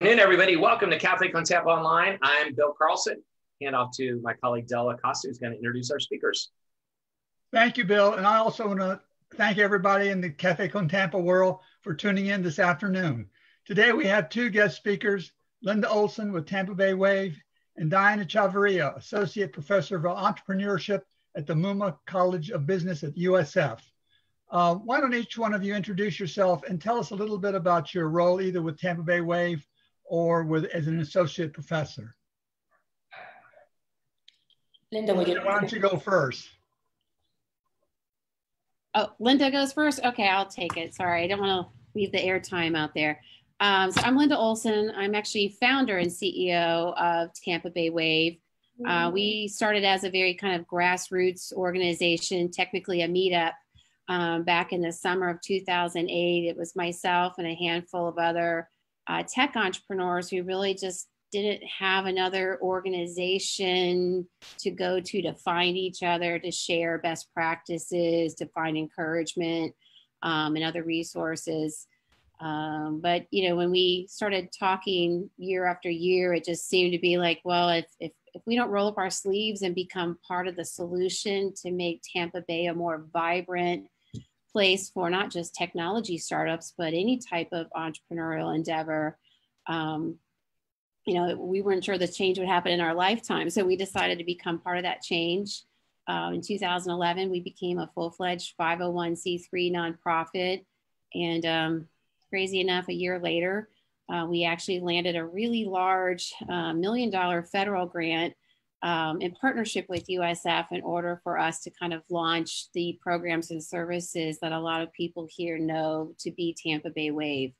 Afternoon, everybody. Welcome to Cafe con Tampa Online. I'm Bill Carlson. Hand off to my colleague Della Costa, who's going to introduce our speakers. Thank you, Bill. And I also want to thank everybody in the Cafe con Tampa world for tuning in this afternoon. Today we have two guest speakers, Linda Olson with Tampa Bay Wave and Diana Hechavarría, Associate Professor of Entrepreneurship at the Muma College of Business at USF. Why don't each one of you introduce yourself and tell us a little bit about your role either with Tampa Bay Wave or as an associate professor. Linda, why don't you go first? Oh, Linda goes first? Okay, I'll take it. Sorry, I don't want to leave the airtime out there. So I'm Linda Olson. I'm actually founder and CEO of Tampa Bay Wave. We started as a very kind of grassroots organization, technically a meetup, back in the summer of 2008. It was myself and a handful of other tech entrepreneurs who really just didn't have another organization to go to find each other, to share best practices, to find encouragement and other resources. But, you know, when we started talking year after year, it just seemed to be like, well, if we don't roll up our sleeves and become part of the solution to make Tampa Bay a more vibrant place for not just technology startups, but any type of entrepreneurial endeavor, you know, we weren't sure the change would happen in our lifetime. So we decided to become part of that change. In 2011, we became a full-fledged 501c3 nonprofit. And crazy enough, a year later, we actually landed a really large $1 million federal grant in partnership with USF in order for us to kind of launch the programs and services that a lot of people here know to be Tampa Bay Wave.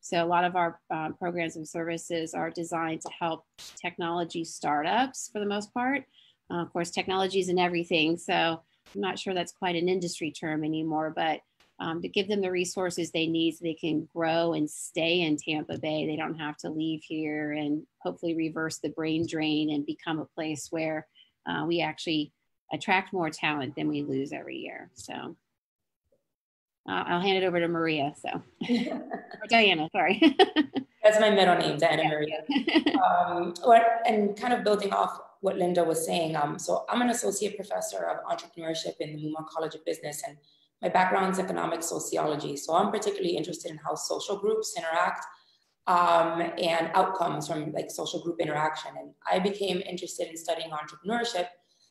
So a lot of our programs and services are designed to help technology startups for the most part. Of course, technology is in everything. So I'm not sure that's quite an industry term anymore, but to give them the resources they need so they can grow and stay in Tampa Bay. They don't have to leave here, and hopefully reverse the brain drain and become a place where we actually attract more talent than we lose every year. So I'll hand it over to Maria. So, or Diana, sorry. That's my middle name, Diana Maria. And kind of building off what Linda was saying. So I'm an associate professor of entrepreneurship in the Muma College of Business, and my background is economic sociology. So I'm particularly interested in how social groups interact and outcomes from like social group interaction. And I became interested in studying entrepreneurship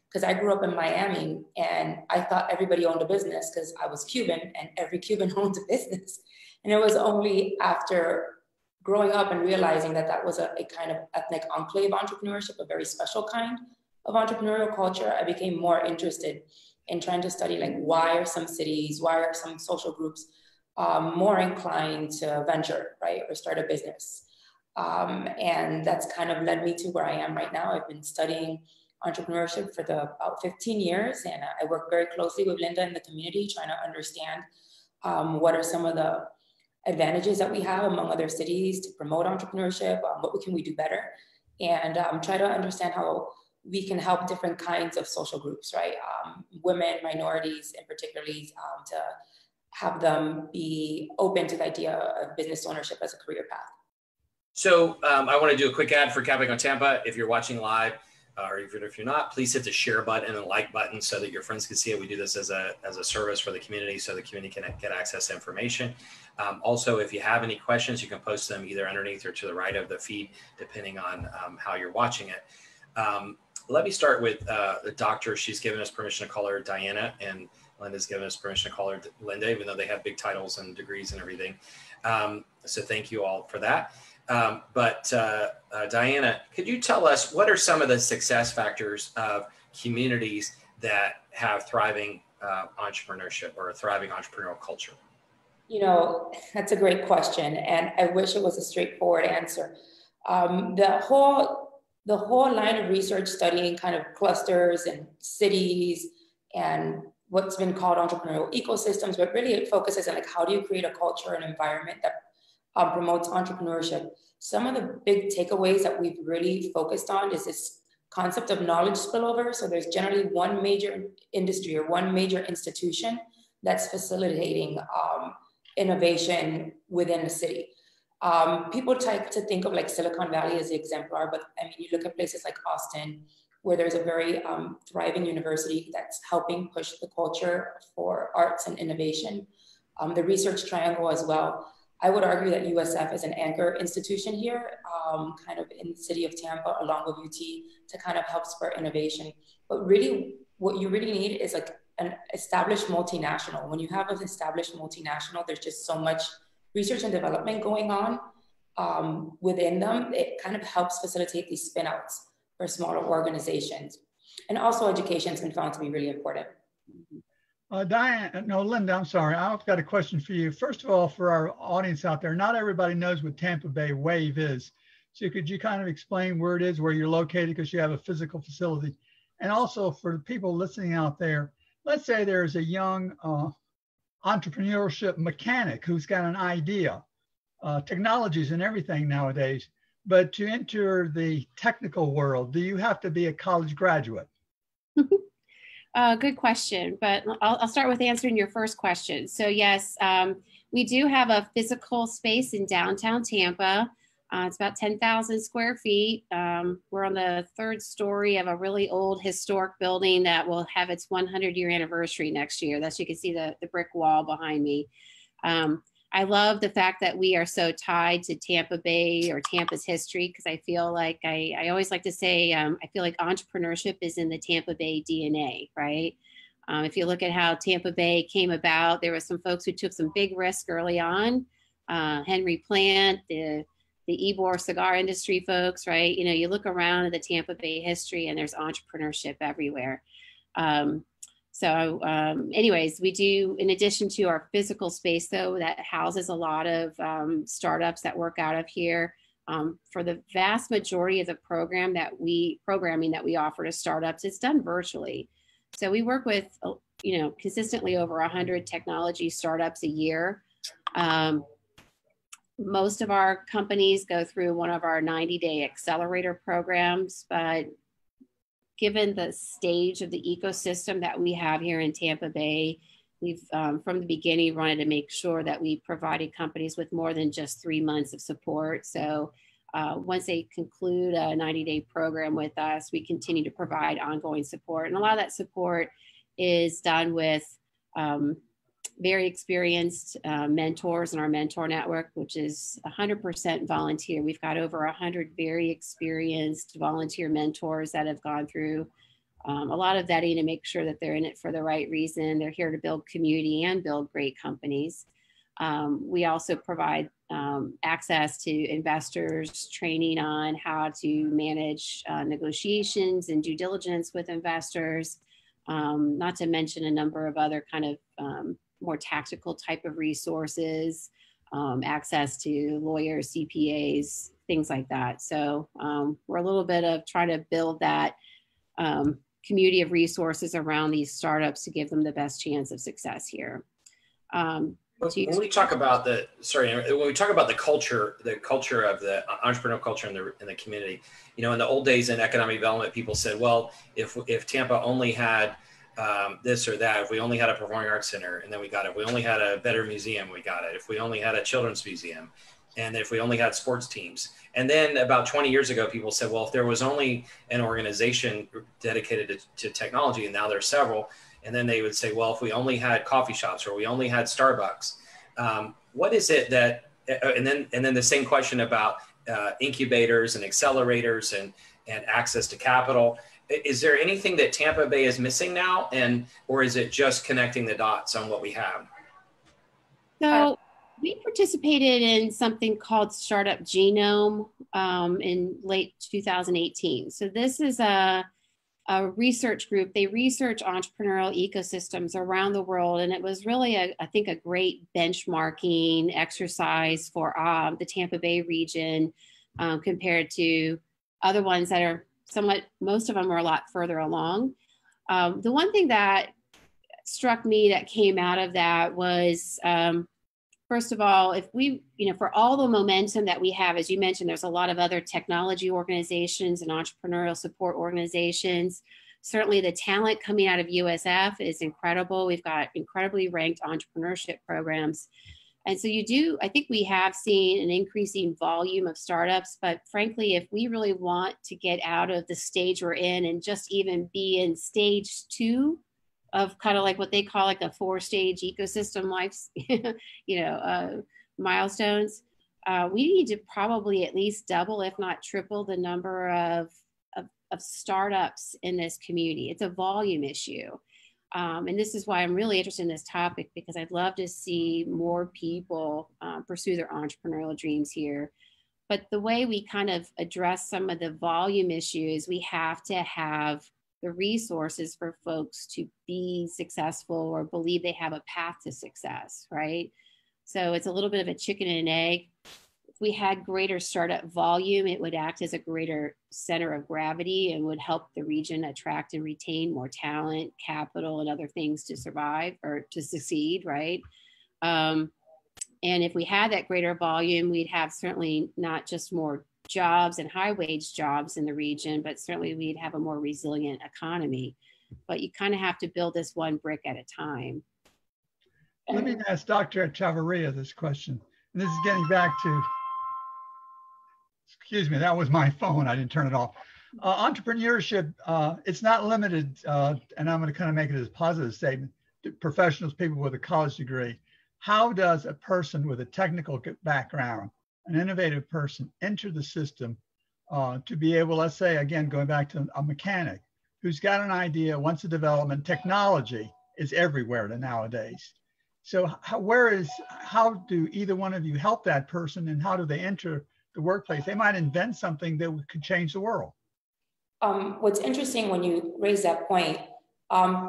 because I grew up in Miami and I thought everybody owned a business because I was Cuban and every Cuban owned a business. And it was only after growing up and realizing that that was a kind of ethnic enclave entrepreneurship, a very special kind of entrepreneurial culture, I became more interested in trying to study like why are some cities, why are some social groups more inclined to venture, right, or start a business. And that's kind of led me to where I am right now. I've been studying entrepreneurship for about 15 years, and I work very closely with Linda in the community, trying to understand what are some of the advantages that we have among other cities to promote entrepreneurship, what can we do better, and try to understand how we can help different kinds of social groups, right? Women, minorities, and particularly to have them be open to the idea of business ownership as a career path. So I want to do a quick ad for Cafe con Tampa. If you're watching live, or even if you're not, please hit the share button and the like button so that your friends can see it. We do this as a service for the community so the community can get access to information. Also, if you have any questions, you can post them either underneath or to the right of the feed, depending on how you're watching it. Let me start with the doctor. She's given us permission to call her Diana, and Linda's given us permission to call her Linda, even though they have big titles and degrees and everything. So thank you all for that. But Diana, could you tell us what are some of the success factors of communities that have thriving entrepreneurship or a thriving entrepreneurial culture? You know, that's a great question, and I wish it was a straightforward answer. The whole line of research studying kind of clusters and cities and what's been called entrepreneurial ecosystems, but really it focuses on like how do you create a culture and environment that promotes entrepreneurship. Some of the big takeaways that we've really focused on is this concept of knowledge spillover. So there's generally one major industry or one major institution that's facilitating innovation within the city. People try to think of like Silicon Valley as the exemplar, but I mean, you look at places like Austin, where there's a very thriving university that's helping push the culture for arts and innovation. The Research Triangle as well. I would argue that USF is an anchor institution here, kind of in the city of Tampa, along with UT, to kind of help spur innovation. But really, what you really need is like an established multinational. When you have an established multinational, there's just so much research and development going on within them. It kind of helps facilitate these spin-outs for smaller organizations. And also education has been found to be really important. Linda, I'm sorry. I've got a question for you. First of all, for our audience out there, not everybody knows what Tampa Bay Wave is. So could you kind of explain where it is, where you're located, because you have a physical facility? And also for people listening out there, let's say there's a young entrepreneurship mechanic who's got an idea, technologies and everything nowadays, but to enter the technical world, do you have to be a college graduate? Good question, but I'll start with answering your first question. So yes, we do have a physical space in downtown Tampa. It's about 10,000 square feet. We're on the third story of a really old historic building that will have its 100-year anniversary next year. That's, you can see the brick wall behind me. I love the fact that we are so tied to Tampa Bay or Tampa's history, because I feel like I always like to say, I feel like entrepreneurship is in the Tampa Bay DNA, right? If you look at how Tampa Bay came about, there were some folks who took some big risks early on. Henry Plant, the Ybor cigar industry folks, right? You know, you look around at the Tampa Bay history and there's entrepreneurship everywhere. Anyways, we do, in addition to our physical space, though, that houses a lot of startups that work out of here. For the vast majority of the programming that we offer to startups, it's done virtually. So we work with, consistently over 100 technology startups a year. Most of our companies go through one of our 90-day accelerator programs, but given the stage of the ecosystem that we have here in Tampa Bay, we've from the beginning wanted to make sure that we provided companies with more than just 3 months of support. So once they conclude a 90-day program with us, we continue to provide ongoing support. And a lot of that support is done with very experienced mentors in our mentor network, which is 100% volunteer. We've got over 100 very experienced volunteer mentors that have gone through a lot of vetting to make sure that they're in it for the right reason. They're here to build community and build great companies. We also provide access to investors, training on how to manage negotiations and due diligence with investors, not to mention a number of other kind of more tactical type of resources, access to lawyers, CPAs, things like that. So we're a little bit of trying to build that community of resources around these startups to give them the best chance of success here. When we talk about the culture of the entrepreneurial culture in the community, in the old days in economic development, people said, well, if Tampa only had this or that, if we only had a performing arts center, and then we got it. If we only had a better museum, we got it. If we only had a children's museum, and if we only had sports teams. And then about 20 years ago, people said, well, if there was only an organization dedicated to technology, and now there's several, and then they would say, well, if we only had coffee shops or we only had Starbucks, what is it that, and then the same question about incubators and accelerators and access to capital. Is there anything that Tampa Bay is missing now, or is it just connecting the dots on what we have? So we participated in something called Startup Genome in late 2018. So this is a research group. They research entrepreneurial ecosystems around the world. And it was really, I think, a great benchmarking exercise for the Tampa Bay region compared to other ones that are most of them are a lot further along. The one thing that struck me that came out of that was, first of all, if we, for all the momentum that we have, as you mentioned, there's a lot of other technology organizations and entrepreneurial support organizations. Certainly the talent coming out of USF is incredible. We've got incredibly ranked entrepreneurship programs. And so I think we have seen an increasing volume of startups, but frankly, if we really want to get out of the stage we're in and just even be in stage 2 of kind of like what they call like a 4-stage ecosystem life, milestones, we need to probably at least double, if not triple, the number of startups in this community. It's a volume issue. And this is why I'm really interested in this topic, because I'd love to see more people pursue their entrepreneurial dreams here. But the way we kind of address some of the volume issues, we have to have the resources for folks to be successful or believe they have a path to success, right? So it's a little bit of a chicken and an egg. If we had greater startup volume, it would act as a greater center of gravity and would help the region attract and retain more talent, capital, and other things to survive or to succeed, right? And if we had that greater volume, we'd have certainly not just more jobs and high wage jobs in the region, but certainly we'd have a more resilient economy. But you kind of have to build this one brick at a time. Let me ask Dr. Hechavarría this question. And this is getting back to, excuse me, that was my phone. I didn't turn it off. Entrepreneurship, it's not limited, and I'm going to kind of make it as a positive statement, to professionals, people with a college degree. How does a person with a technical background, an innovative person, enter the system to be able, let's say, again, going back to a mechanic who's got an idea, wants a development, technology is everywhere nowadays. So how do either one of you help that person, and how do they enter the workplace? They might invent something that could change the world. What's interesting when you raise that point,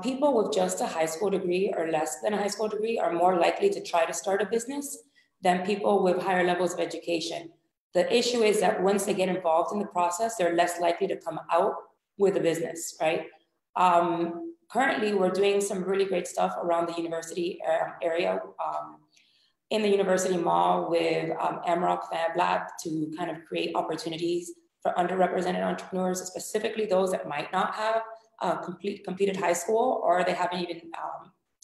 people with just a high school degree or less than a high school degree are more likely to try to start a business than people with higher levels of education. The issue is that once they get involved in the process, they're less likely to come out with a business, right? Currently, we're doing some really great stuff around the university area, in the university mall with AMROC Fab Lab to kind of create opportunities for underrepresented entrepreneurs, specifically those that might not have completed high school, or they haven't even,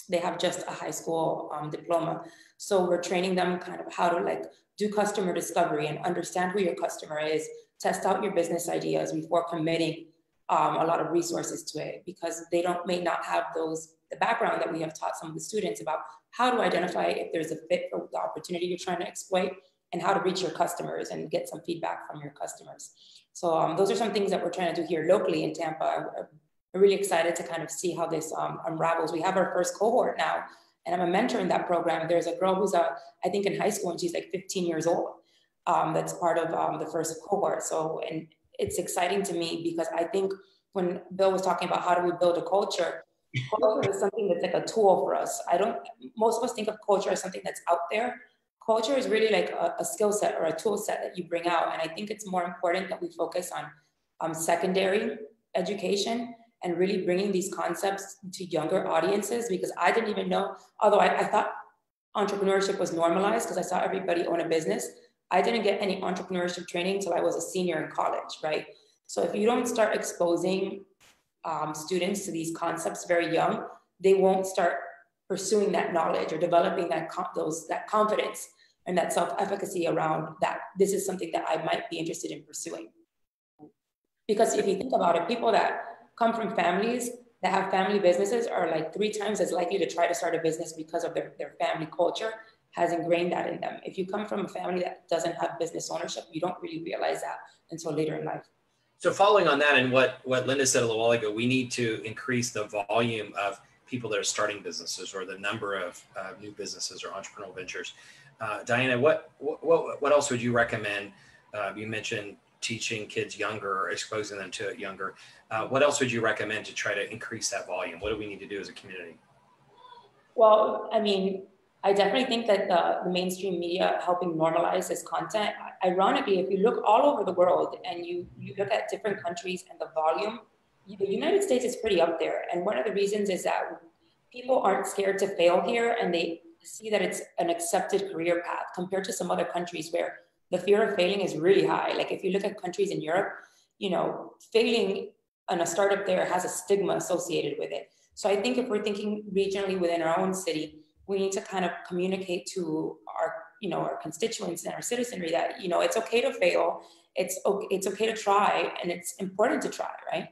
they have just a high school diploma. So we're training them kind of how to do customer discovery and understand who your customer is, test out your business ideas before committing a lot of resources to it, because they may not have the background that we have taught some of the students about how to identify if there's a fit for the opportunity you're trying to exploit, and how to reach your customers and get some feedback from your customers. So those are some things that we're trying to do here locally in Tampa. I'm really excited to kind of see how this unravels. We have our first cohort now, and I'm a mentor in that program. There's a girl who's I think in high school, and she's like 15 years old. That's part of the first cohort. So, and it's exciting to me because I think when Bill was talking about how do we build a culture, culture is something that's like a tool for us. Most of us think of culture as something that's out there. Culture is really like a skill set or a tool set that you bring out. And I think it's more important that we focus on secondary education and really bringing these concepts to younger audiences, because I didn't even know, although I thought entrepreneurship was normalized because I saw everybody own a business. I didn't get any entrepreneurship training until I was a senior in college, right? So if you don't start exposing students to these concepts very young, they won't start pursuing that knowledge or developing that confidence and that self-efficacy around that this is something that I might be interested in pursuing. Because if you think about it, people that come from families that have family businesses are like 3 times as likely to try to start a business because of their family culture has ingrained that in them. If you come from a family that doesn't have business ownership, you don't really realize that until later in life. So following on that and what Linda said a little while ago, we need to increase the volume of people that are starting businesses, or the number of new businesses or entrepreneurial ventures. Diana, what else would you recommend? You mentioned teaching kids younger or exposing them to it younger. What else would you recommend to try to increase that volume? What do we need to do as a community? Well, I mean, I definitely think that the mainstream media helping normalize this content. Ironically, if you look all over the world and you look at different countries and the volume, the United States is pretty up there. And one of the reasons is that people aren't scared to fail here, and they see that it's an accepted career path compared to some other countries where the fear of failing is really high. Like if you look at countries in Europe, you know, failing on a startup there has a stigma associated with it. So I think if we're thinking regionally within our own city, we need to kind of communicate to our, our constituents and our citizenry that, it's okay to fail. It's okay to try, and it's important to try, right?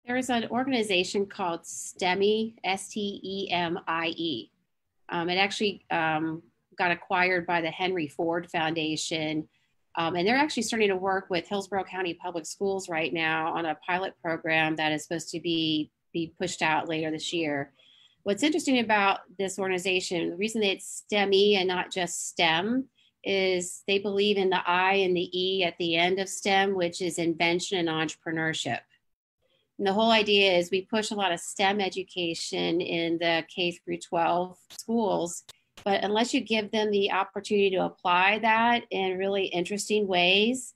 There's an organization called STEMI, STEMIE. It actually got acquired by the Henry Ford Foundation. And they're actually starting to work with Hillsborough County Public Schools right now on a pilot program that is supposed to be pushed out later this year. What's interesting about this organization, the reason that it's STEMI and not just STEM, is they believe in the I and the E at the end of STEM, which is invention and entrepreneurship. And the whole idea is we push a lot of STEM education in the K through 12 schools, but unless you give them the opportunity to apply that in really interesting ways,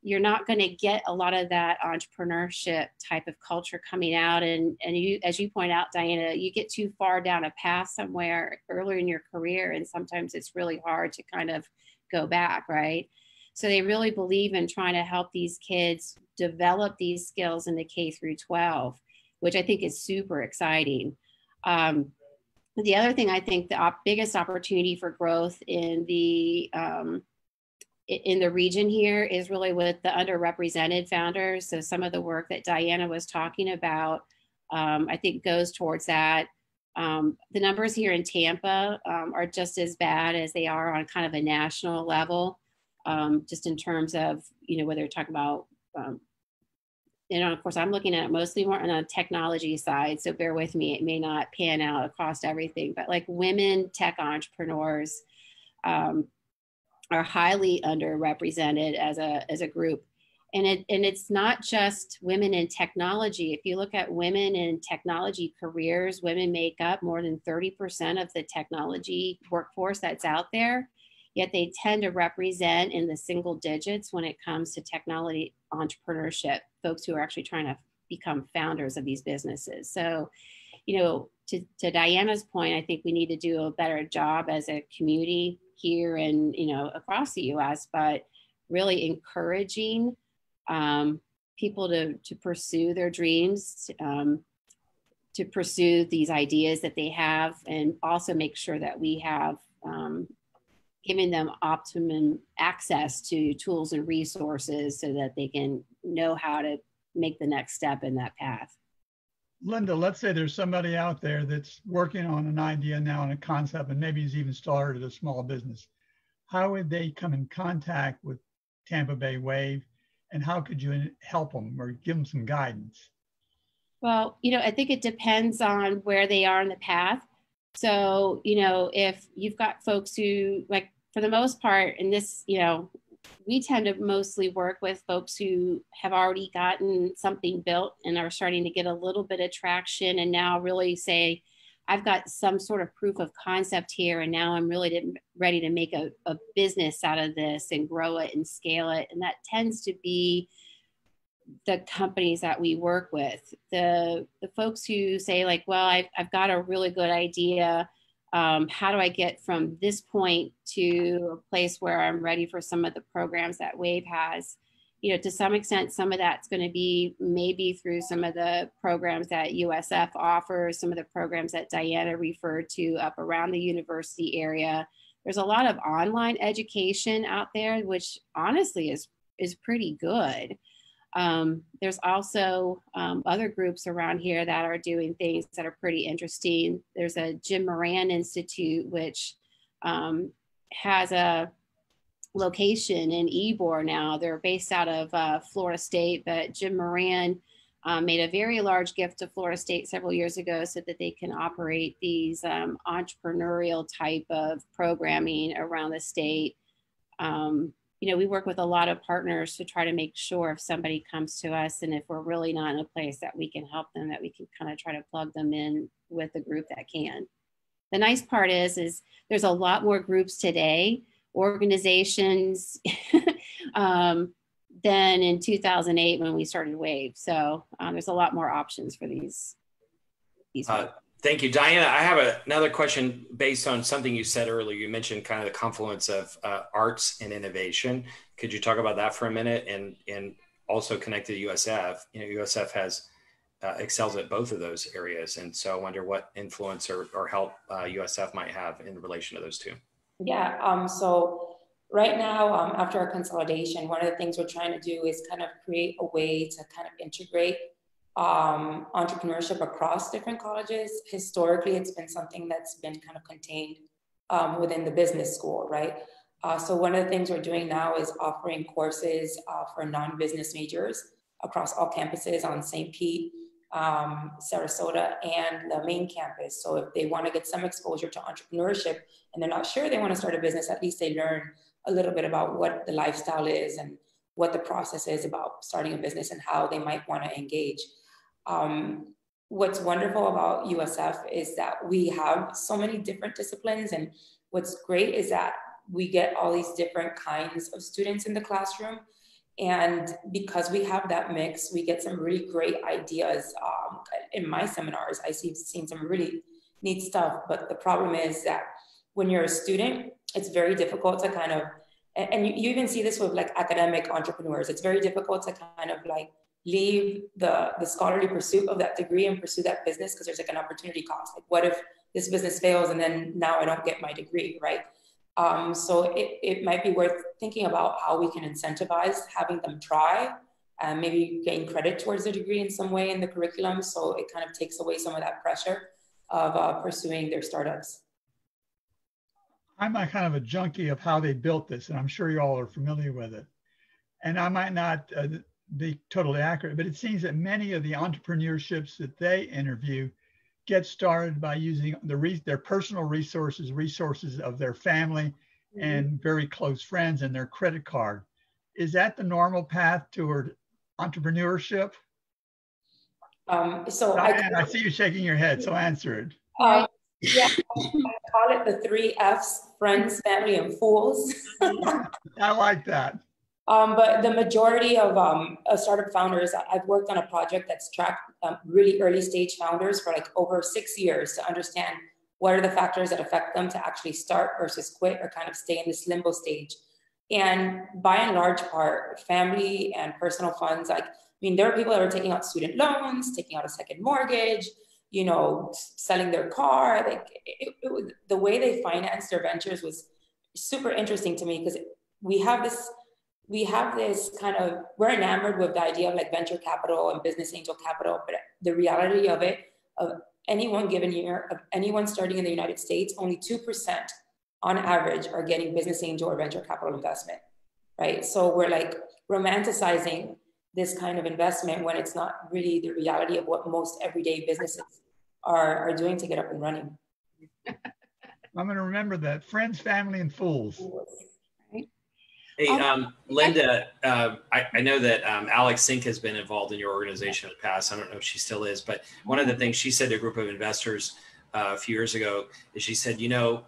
you're not going to get a lot of that entrepreneurship type of culture coming out. And you, as you point out, Diana, you get too far down a path somewhere earlier in your career, and sometimes it's really hard to kind of go back, right? So they really believe in trying to help these kids develop these skills in the K through 12, which I think is super exciting. The other thing, I think the biggest opportunity for growth in the region here is really with the underrepresented founders. So some of the work that Diana was talking about, I think goes towards that. The numbers here in Tampa are just as bad as they are on kind of a national level, just in terms of, whether you're talking about, of course, I'm looking at it mostly more on a technology side. So bear with me, it may not pan out across everything, but like women tech entrepreneurs are highly underrepresented as a group. And it's not just women in technology. If you look at women in technology careers, women make up more than 30% of the technology workforce that's out there. Yet they tend to represent in the single digits when it comes to technology entrepreneurship, folks who are actually trying to become founders of these businesses. So, to Diana's point, I think we need to do a better job as a community here and, across the US, but really encouraging people to pursue their dreams, to pursue these ideas that they have, and also make sure that we have giving them optimum access to tools and resources so that they can know how to make the next step in that path. Linda, let's say there's somebody out there that's working on an idea now and a concept, and maybe he's even started a small business. How would they come in contact with Tampa Bay Wave, and how could you help them or give them some guidance? Well, I think it depends on where they are in the path. So, if you've got folks who, like, for the most part, in this, we tend to mostly work with folks who have already gotten something built and are starting to get a little bit of traction, and now really say, I've got some sort of proof of concept here, and now I'm really ready to make a business out of this and grow it and scale it. And that tends to be the companies that we work with. The folks who say, like, well, I've got a really good idea. How do I get from this point to a place where I'm ready for some of the programs that Wave has? To some extent, some of that's going to be maybe through some of the programs that USF offers, some of the programs that Diana referred to up around the university area. There's a lot of online education out there, which honestly is pretty good. There's also other groups around here that are doing things that are pretty interesting. There's a Jim Moran Institute, which has a location in Ybor now. They're based out of Florida State, but Jim Moran made a very large gift to Florida State several years ago so that they can operate these entrepreneurial type of programming around the state. We work with a lot of partners to try to make sure if somebody comes to us and if we're really not in a place that we can help them, that we can kind of try to plug them in with a group that can. The nice part is there's a lot more groups today, organizations, than in 2008 when we started Wave. So there's a lot more options for these Thank you, Diana. I have another question based on something you said earlier. You mentioned kind of the confluence of arts and innovation. Could you talk about that for a minute, and also connect to USF? USF has excels at both of those areas. And so I wonder what influence or help USF might have in relation to those two. Yeah, so right now, after our consolidation, one of the things we're trying to do is kind of create a way to kind of integrate entrepreneurship across different colleges. Historically, it's been something that's been kind of contained within the business school, right? So one of the things we're doing now is offering courses for non-business majors across all campuses on St. Pete, Sarasota, and the main campus. So if they want to get some exposure to entrepreneurship and they're not sure they want to start a business, at least they learn a little bit about what the lifestyle is and what the process is about starting a business and how they might want to engage. What's wonderful about USF is that we have so many different disciplines, and what's great is that we get all these different kinds of students in the classroom. And because we have that mix, we get some really great ideas. In my seminars, I've seen some really neat stuff, but the problem is that when you're a student, it's very difficult to kind of, and you even see this with like academic entrepreneurs, it's very difficult to kind of like leave the scholarly pursuit of that degree and pursue that business because there's like an opportunity cost. Like, what if this business fails and then now I don't get my degree, right? So it might be worth thinking about how we can incentivize having them try and maybe gain credit towards the degree in some way in the curriculum. So it kind of takes away some of that pressure of pursuing their startups. I'm a kind of a junkie of how they built this, and I'm sure you all are familiar with it. And I might not be totally accurate, but it seems that many of the entrepreneurships that they interview get started by using their personal resources of their family and very close friends and their credit card. Is that the normal path toward entrepreneurship? So I see you shaking your head, so answer it. Yeah, I call it the 3 F's: friends, family, and fools. I like that. But the majority of startup founders, I've worked on a project that's tracked really early stage founders for like over 6 years to understand what are the factors that affect them to actually start versus quit or kind of stay in this limbo stage. And by and large part, family and personal funds, like, I mean, there are people that are taking out student loans, taking out a second mortgage, you know, selling their car. Like the way they financed their ventures was super interesting to me, because we have this kind of, we're enamored with the idea of like venture capital and business angel capital, but the reality of it, of any one given year, of anyone starting in the United States, only 2% on average are getting business angel or venture capital investment, right? So we're like romanticizing this kind of investment when it's not really the reality of what most everyday businesses are doing to get up and running. I'm going to remember that. Friends, family, and fools. Hey, Linda, I know that Alex Sink has been involved in your organization in the past. I don't know if she still is, but one of the things she said to a group of investors a few years ago is she said, you know,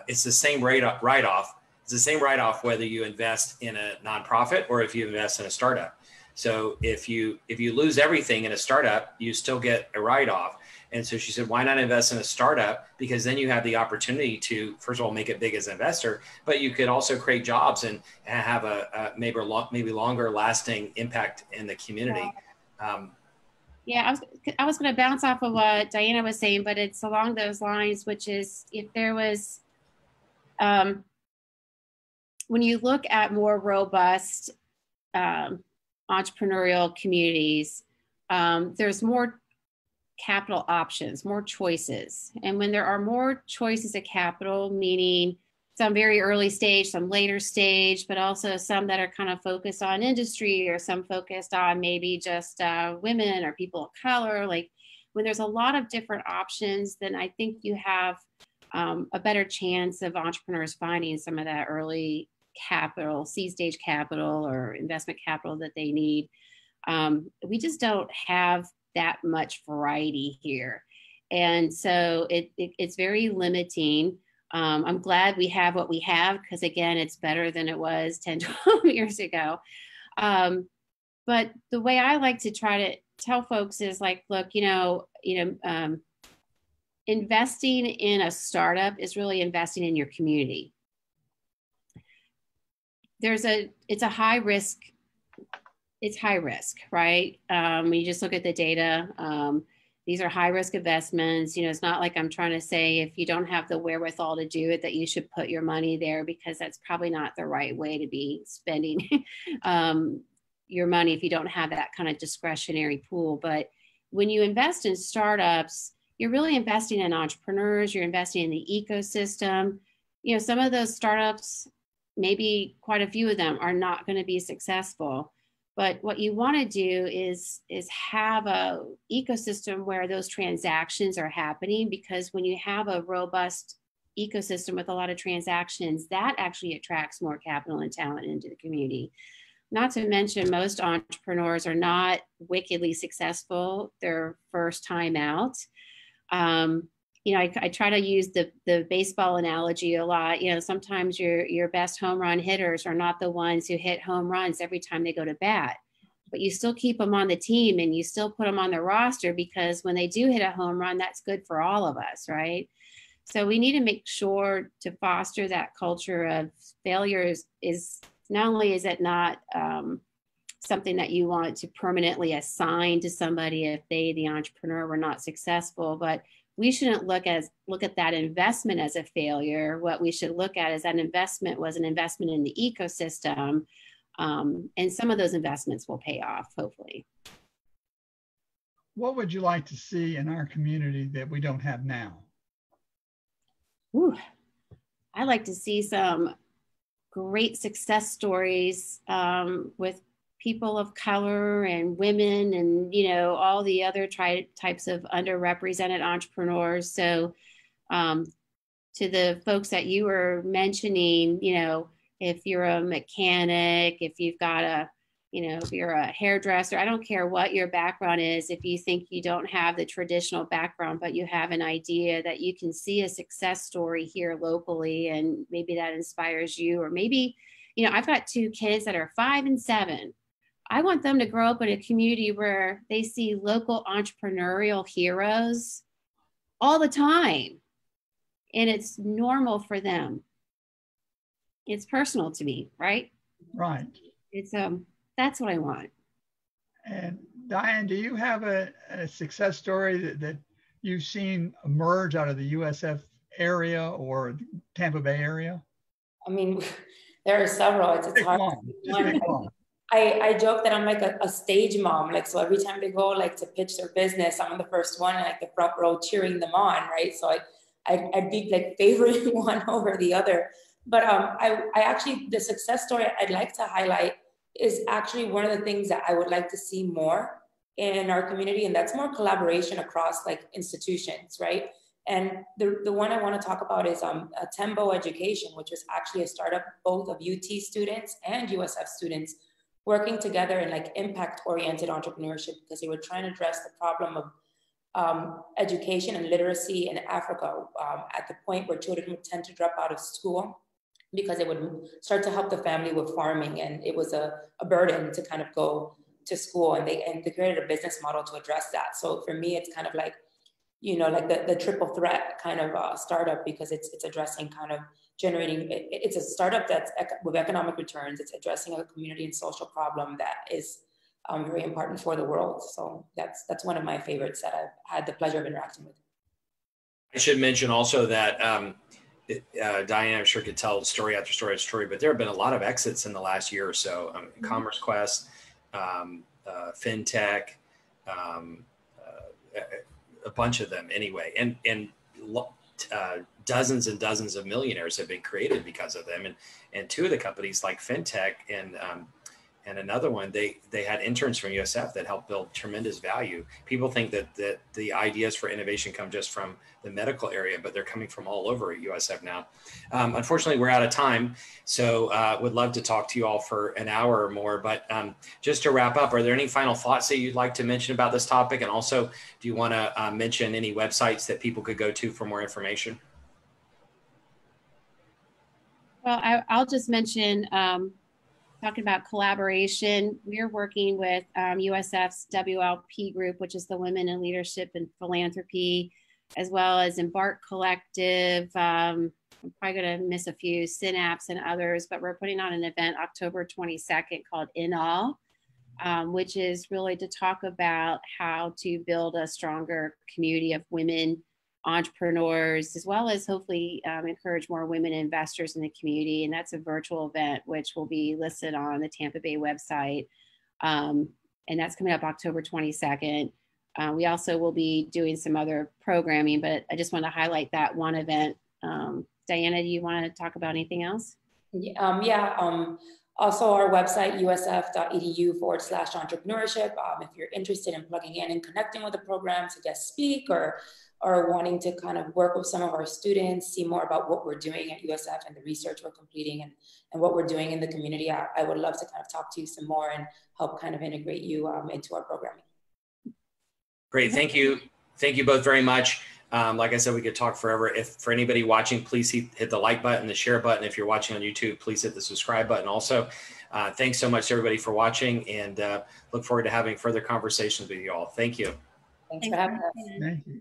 it's the same write-off. It's the same write-off whether you invest in a nonprofit or if you invest in a startup. So if you lose everything in a startup, you still get a write-off. And so she said, why not invest in a startup? Because then you have the opportunity to, first of all, make it big as an investor, but you could also create jobs and have a maybe longer lasting impact in the community. Yeah, I was going to bounce off of what Diana was saying, but it's along those lines, which is if there was, when you look at more robust entrepreneurial communities, there's more capital options, more choices. And when there are more choices of capital, meaning some very early stage, some later stage, but also some that are kind of focused on industry or some focused on maybe just women or people of color, like when there's a lot of different options, then I think you have a better chance of entrepreneurs finding some of that early capital, seed stage capital or investment capital that they need. We just don't have that much variety here. And so it's very limiting. I'm glad we have what we have, because again, it's better than it was 10, 12 years ago. But the way I like to try to tell folks is like, look, investing in a startup is really investing in your community. It's a high risk it's high risk, right? When you just look at the data, these are high risk investments. You know, it's not like I'm trying to say if you don't have the wherewithal to do it, that you should put your money there, because that's probably not the right way to be spending your money if you don't have that kind of discretionary pool. But when you invest in startups, you're really investing in entrepreneurs, you're investing in the ecosystem. You know, some of those startups, maybe quite a few of them, are not going to be successful. But what you want to do is have a ecosystem where those transactions are happening, because when you have a robust ecosystem with a lot of transactions, that actually attracts more capital and talent into the community. Not to mention, most entrepreneurs are not wickedly successful their first time out. You know, I try to use the baseball analogy a lot. You know, sometimes your best home run hitters are not the ones who hit home runs every time they go to bat, but you still keep them on the team and you still put them on the roster, because when they do hit a home run, that's good for all of us, right? So we need to make sure to foster that culture of failures. Is not only is it not something that you want to permanently assign to somebody if they, the entrepreneur, were not successful, but we shouldn't look at that investment as a failure. What we should look at is that investment was an investment in the ecosystem, and some of those investments will pay off, hopefully. What would you like to see in our community that we don't have now? Ooh, I'd like to see some great success stories with people of color and women and, you know, all the other types of underrepresented entrepreneurs. So to the folks that you were mentioning, you know, if you're a mechanic, if you've got a, you know, if you're a hairdresser, I don't care what your background is. If you think you don't have the traditional background, but you have an idea that you can see a success story here locally, and maybe that inspires you, or maybe, you know, I've got 2 kids that are 5 and 7. I want them to grow up in a community where they see local entrepreneurial heroes all the time, and it's normal for them. It's personal to me, right? Right. It's that's what I want. And Diane, do you have a success story that you've seen emerge out of the USF area or Tampa Bay area? I mean, there are several. It's hard. I joke that I'm like a stage mom. Like, so every time they go like to pitch their business, I'm the first one in like the front row cheering them on, right? So I'd be like favoring one over the other. But I actually, the success story I'd like to highlight is actually one of the things that I would like to see more in our community, and that's more collaboration across like institutions, right? And the one I want to talk about is Tembo Education, which is actually a startup both of UT students and USF students working together in like impact-oriented entrepreneurship, because they were trying to address the problem of education and literacy in Africa at the point where children would tend to drop out of school because it would start to help the family with farming, and it was a burden to kind of go to school, and they created a business model to address that. So for me, it's kind of like, you know, like the triple threat kind of startup, because it's addressing kind of generating, it's a startup that's with economic returns, it's addressing a community and social problem that is very important for the world. So that's one of my favorites that I've had the pleasure of interacting with. I should mention also that Diane, I'm sure, could tell story after story after story, but there have been a lot of exits in the last year or so. Commerce Quest, FinTech, a bunch of them anyway, and dozens and dozens of millionaires have been created because of them. And 2 of the companies, like FinTech and another one, they had interns from USF that helped build tremendous value. People think that the ideas for innovation come just from the medical area, but they're coming from all over at USF now. Unfortunately, we're out of time, so would love to talk to you all for an hour or more. But just to wrap up, are there any final thoughts that you'd like to mention about this topic? And also, do you want to mention any websites that people could go to for more information? Well, I'll just mention, talking about collaboration, we're working with USF's WLP group, which is the Women in Leadership and Philanthropy, as well as Embark Collective. I'm probably going to miss a few, Synapse and others, but we're putting on an event October 22nd called In All. which is really to talk about how to build a stronger community of women entrepreneurs, as well as hopefully encourage more women investors in the community. And that's a virtual event, which will be listed on the Tampa Bay website. And that's coming up October 22nd. We also will be doing some other programming, but I just want to highlight that one event. Diana, do you want to talk about anything else? Also our website, usf.edu/entrepreneurship. If you're interested in plugging in and connecting with the program to guest speak or wanting to kind of work with some of our students, see more about what we're doing at USF and the research we're completing and what we're doing in the community, I would love to kind of talk to you some more and help kind of integrate you into our programming. Great, thank you. Thank you both very much. Like I said, we could talk forever. If for anybody watching, please hit the like button, the share button. If you're watching on YouTube, please hit the subscribe button also. Thanks so much to everybody for watching, and look forward to having further conversations with you all. Thank you. Thanks for having us. Thank you.